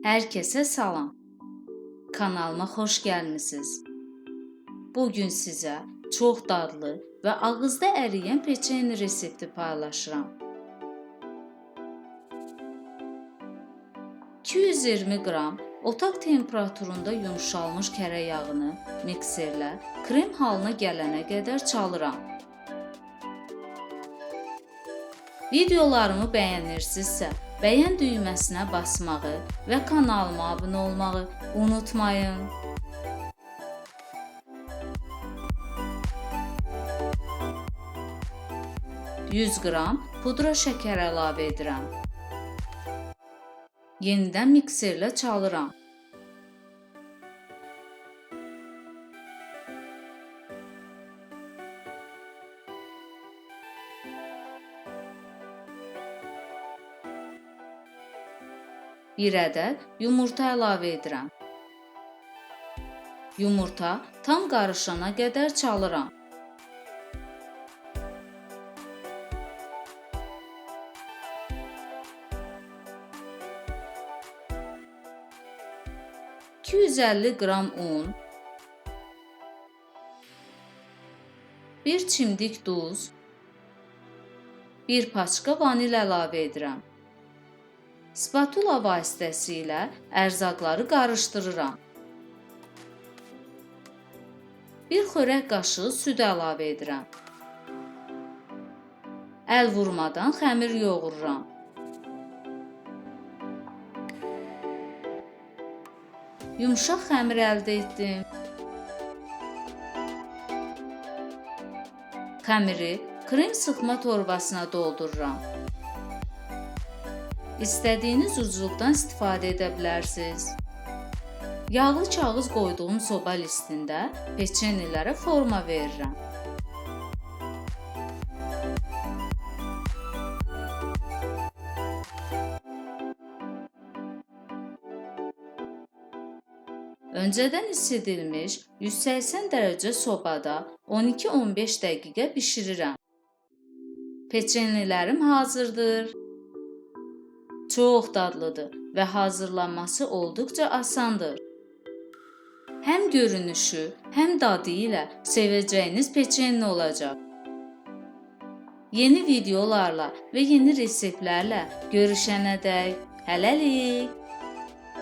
Herkese salam. Kanalıma xoş gəlmisiniz. Bugün sizə çox dadlı və ağızda əriyən peçeni resepti paylaşıram. 220 qram otaq temperaturunda yumşalmış kərə yağını mikserlə krem halına gələnə qədər çalıram. Videolarımı bəyənirsinizsə, bəyən düyməsinə basmağı və kanalıma abunə olmağı unutmayın. %100 qram pudra şəkər əlavə edirəm. Yenidən mikserlə çalıram. Bir ədəd yumurta əlavə edirəm. Yumurta tam qarışana qədər çalıram. $250 qram un, 1 çimdik duz, 1 paçka vanil əlavə edirəm. Spatula vasitəsilə ərzaqları qarışdırıram. 1 xörək qaşığı süd əlavə edirəm. Əl vurmadan xəmir yoğururam. Yumşaq xəmir əldə etdim. Xəmiri krem sıxma torbasına doldururam. İstədiyiniz ucluqdan istifadə edə bilərsiniz. Yağlı kağız qoyduğum soba listində peçenilərə forma verirəm. Öncədən isidilmiş 180 dərəcə sobada 12-15 dəqiqə bişirirəm. Peçenilərim hazırdır. Çox dadlıdır və hazırlanması olduqca asandır. Həm görünüşü, həm dadı ilə sevəcəyiniz peçeni olacaq. Yeni videolarla və yeni reseptlərlə görüşənədək hələlik.